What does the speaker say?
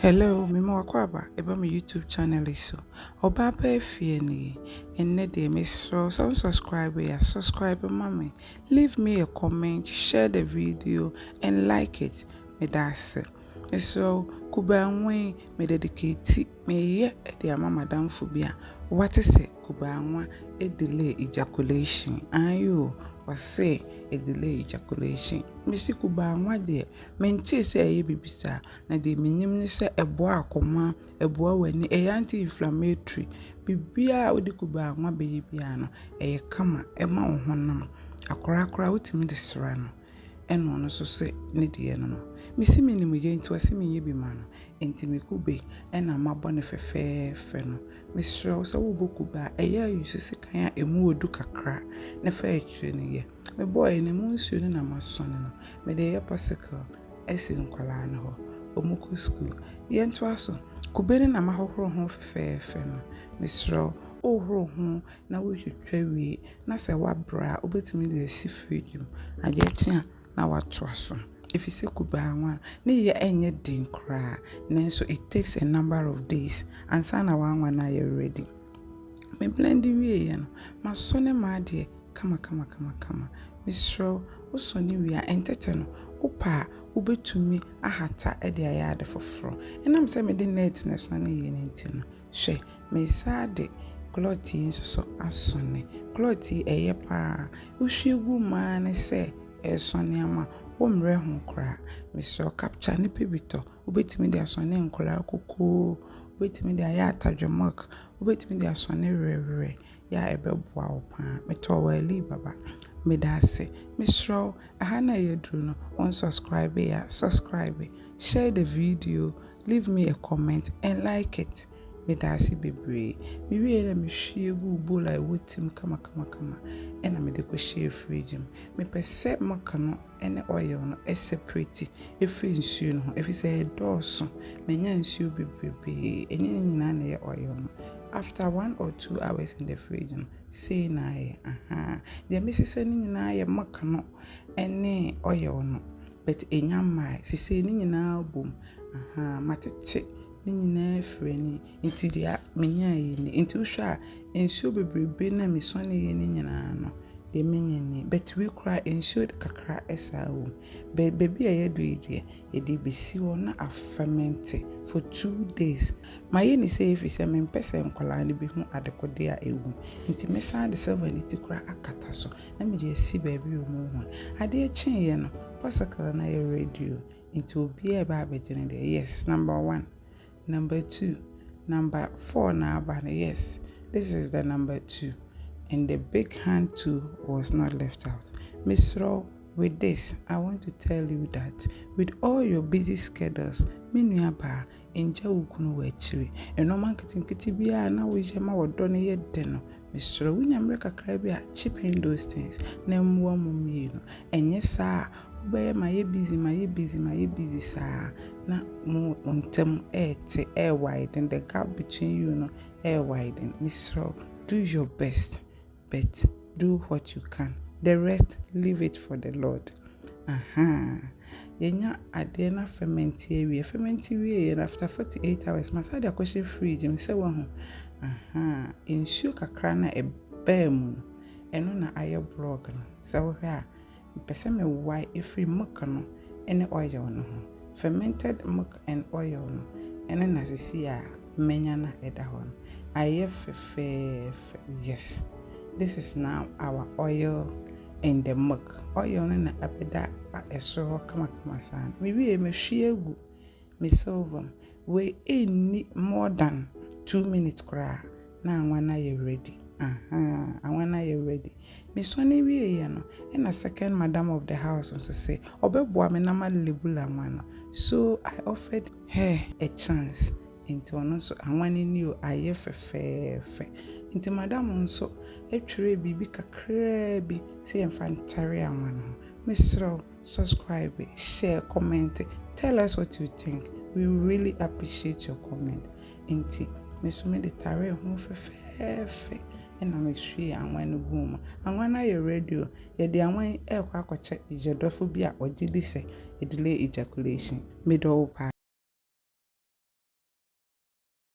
Hello, Mimo Wakwaba, eba my YouTube channel iso. Oba pa efie ni, enne de me so subscribe ya, subscribe mama. Leave me a comment, share the video and like it. Me dase. So kubanwe me dedicate me ye de ama madam phobia. What is it? Kubanwa a delay ejaculation. Ayo or say a delay ejaculation. Missy kubanwa de menti say ye bibisa na de minim ni say eboa akoma eboa wani anti inflammatory bibia odi kubanwa be bia no kama ema wo honam akora wotimi de sra no eno no so se ne de no misi minimu ye nti wase menye bi ma no enti mekube ena mabɔ ne fefefe no misro so wo bokuba use sekan a emu odu kakra ne fa etwe ne ye me boy ne mu nsuo ne na masone no me de ye pasicle esi nkwala ne ho omuko school ye nto aso kubere na mahohoro ho fefefe no misro ohoro ho na wo hwehwe wi na se wabra obetumi de si fridge mu adetia na wato aso if you say kubanwa ne ye enye din kra nanso it takes a number of days and sana wanwa na you ready me blend wi ye no masone ma de kama misro usoni wi a entete no upa ubetumi ahata e de ayade foforo enam se me de netness na ye nti no hwe me sade cloth nso asone cloth eye pa uhwegu ma ne se esone ama omre ho kra misro capture ne pebito ubetimi de asone nkola kokoo ubetimi de ayata dwemok ubetimi de asone rere ya ebeboa opa meto wali baba medase misro ahana yedru no on subscribe ya subscribe share the video leave me a comment and like it medase bebre mi wie na mehwie gu bola wotim kama ena me de ko share fridge me pese maka no ene oil no separate free nsuo no efi say dooso menya nsuo bebrebe enye nyina na ye oil no after 1 or 2 hours in the fridge no say na ye the mesese ni nyina ye maka no ene oil no but enya mai sise ni nyina bom matete ni nyina freni nti dia menya yi ni nti uhwa ensuo bebrebe na mesone ye ni nyina no de menyeni but we cry ensuo kakra esawo baby ayedo ide edi besi wo na ferment for 2 days my ni say if say me pese nkola ne bi hu adekode a ewu nti mesa de 70 kura akata so na me de si baby o mu hu ade chen ye no pasaka na ye radio nti obi e ba abegene de yes number 1 number 2 number 4 na aba yes this is the number 2 and the big hand too was not left out. Miss Ro, with this, I want to tell you that with all your busy schedules, minuaba enja ukunu wechiri. Eno man kiti biya na wijema wadone ye deno. Miss Ro, winyamre kakra biya chipping those things. Nemwa mumino. Enye saa ubeye maye busy saa na mu untem te widen the gap between you no widen. Miss Ro, do your best. But do what you can. The rest, leave it for the Lord. Yenya adena fermentie we and after 48 hours masada akweshe fridge me se wo ho ensuo kakra na ebam no eno na aye blog no se wo hwe a pese me why every milk no ene oil no ho fermented milk and oil no ene na sisi a menya na eda ho no aye fefe yes. This is now our oil in the milk. Oil na abeda eso kama san. Me wie me hwiegu me silver we any more than 2 minutes kra na anwana ye ready. Anwana ye ready. Me so ne wie ye no na second madam of the house so say obeboa me na malebula no. So I offered her a chance into ono so anwane ni o aye fefefe. Inti madam nso etwere bibi kakra bi say enfantare anwan. Mr. Subscribe, share, comment, tell us what you think. We really appreciate your comment. Inti me de tare ho fefefe na me hwe anwan boom. Anwan na your radio, ye de anwan e kwa akwache ijedofo bi a ogidi se delay ejaculation. Me do pa